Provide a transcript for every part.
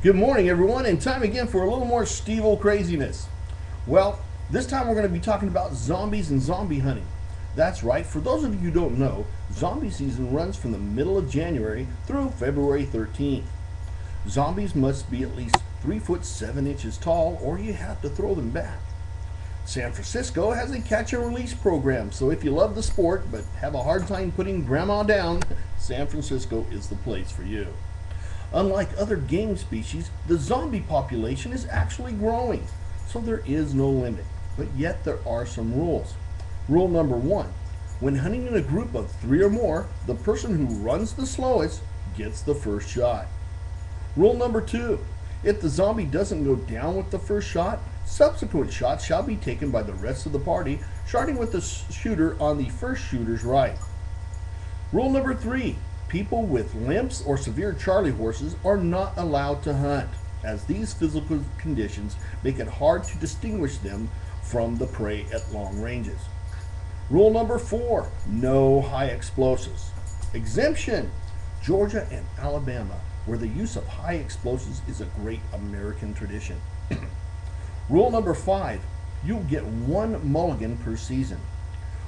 Good morning, everyone, and time again for a little more Stevil craziness. Well, this time we're going to be talking about zombies and zombie hunting. That's right, for those of you who don't know, zombie season runs from the middle of January through February 13th. Zombies must be at least 3 foot 7 inches tall, or you have to throw them back. San Francisco has a catch and release program, so if you love the sport but have a hard time putting grandma down, San Francisco is the place for you. Unlike other game species, the zombie population is actually growing, so there is no limit. But yet there are some rules. Rule number 1. When hunting in a group of 3 or more, the person who runs the slowest gets the first shot. Rule number 2. If the zombie doesn't go down with the first shot, subsequent shots shall be taken by the rest of the party, starting with the shooter on the first shooter's right. Rule number 3. People with limps or severe Charlie horses are not allowed to hunt, as these physical conditions make it hard to distinguish them from the prey at long ranges. Rule number 4, no high explosives. Exemption: Georgia and Alabama, where the use of high explosives is a great American tradition. Rule number 5, you'll get 1 mulligan per season.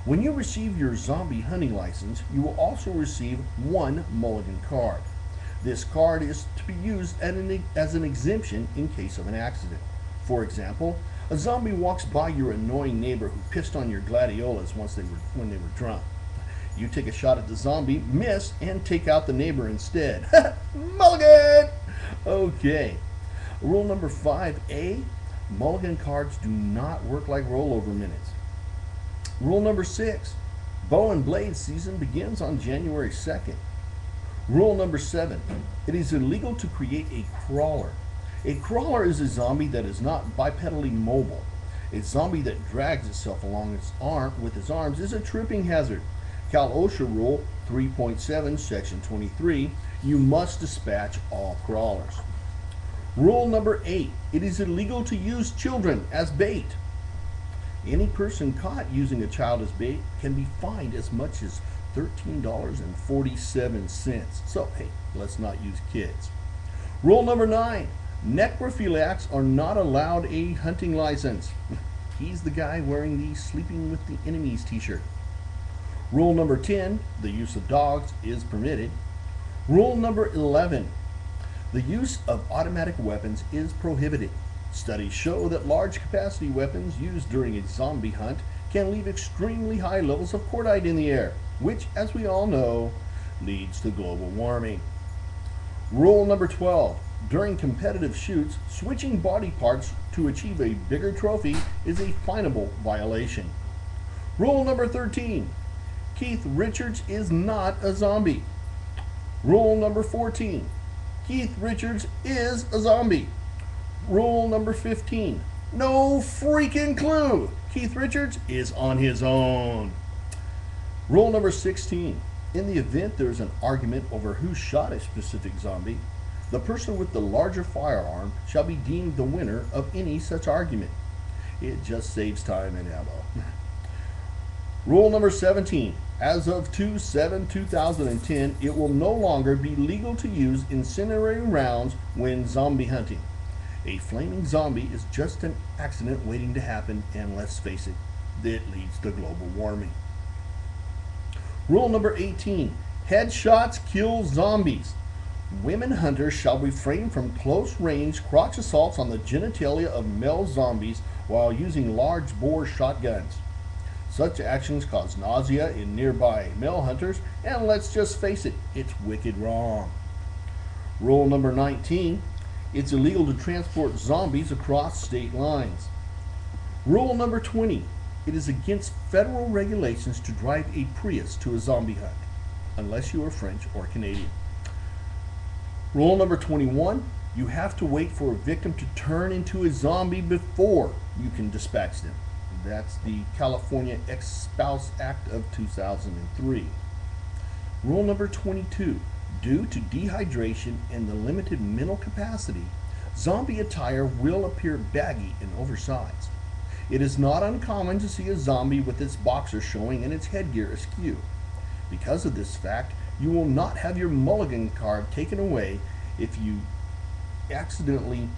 When you receive your zombie hunting license, you will also receive 1 mulligan card. This card is to be used as an exemption in case of an accident. For example, a zombie walks by your annoying neighbor who pissed on your gladiolas when they were drunk. You take a shot at the zombie, miss, and take out the neighbor instead. Mulligan! Okay. Rule number 5A, mulligan cards do not work like rollover minutes. Rule number 6, bow and blade season begins on January 2nd. Rule number 7, it is illegal to create a crawler. A crawler is a zombie that is not bipedally mobile. A zombie that drags itself along with its arms is a tripping hazard. Cal OSHA Rule 3.7, Section 23, you must dispatch all crawlers. Rule number 8, it is illegal to use children as bait. Any person caught using a child as bait can be fined as much as $13.47. So, hey, let's not use kids. Rule number 9, necrophiliacs are not allowed a hunting license. He's the guy wearing the Sleeping with the Enemies t-shirt. Rule number 10, the use of dogs is permitted. Rule number 11, the use of automatic weapons is prohibited. Studies show that large capacity weapons used during a zombie hunt can leave extremely high levels of cordite in the air, which, as we all know, leads to global warming. Rule number 12, during competitive shoots, switching body parts to achieve a bigger trophy is a finable violation. Rule number 13, Keith Richards is not a zombie. Rule number 14, Keith Richards is a zombie. Rule number 15, no freaking clue. Keith Richards is on his own. Rule number 16, in the event there is an argument over who shot a specific zombie, the person with the larger firearm shall be deemed the winner of any such argument. It just saves time and ammo. Rule number 17, as of 2/7/2010, it will no longer be legal to use incinerating rounds when zombie hunting. A flaming zombie is just an accident waiting to happen, and let's face it, it leads to global warming. Rule number 18, headshots kill zombies. Women hunters shall refrain from close-range crotch assaults on the genitalia of male zombies while using large bore shotguns. Such actions cause nausea in nearby male hunters, and let's just face it, it's wicked wrong. Rule number 19, it's illegal to transport zombies across state lines. Rule number 20, it is against federal regulations to drive a Prius to a zombie hunt, unless you are French or Canadian. Rule number 21, you have to wait for a victim to turn into a zombie before you can dispatch them. That's the California Ex-Spouse Act of 2003. Rule number 22, due to dehydration and the limited mental capacity, zombie attire will appear baggy and oversized. It is not uncommon to see a zombie with its boxers showing and its headgear askew. Because of this fact, you will not have your mulligan card taken away if you accidentally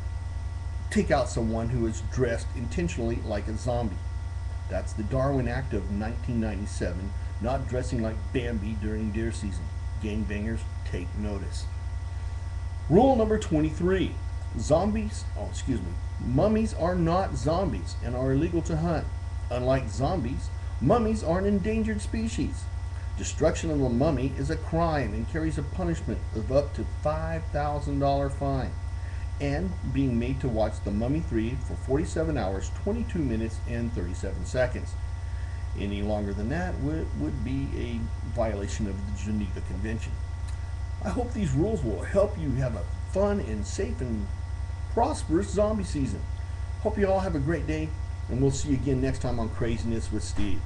take out someone who is dressed intentionally like a zombie. That's the Darwin Act of 1997, not dressing like Bambi during deer season. Gangbangers, take notice. Rule number 23. Mummies are not zombies and are illegal to hunt. Unlike zombies, mummies are an endangered species. Destruction of a mummy is a crime and carries a punishment of up to $5,000 fine, and being made to watch The Mummy 3 for 47 hours, 22 minutes, and 37 seconds. Any longer than that would be a violation of the Geneva Convention. I hope these rules will help you have a fun and safe and prosperous zombie season. Hope you all have a great day, and we'll see you again next time on Craziness with Steve.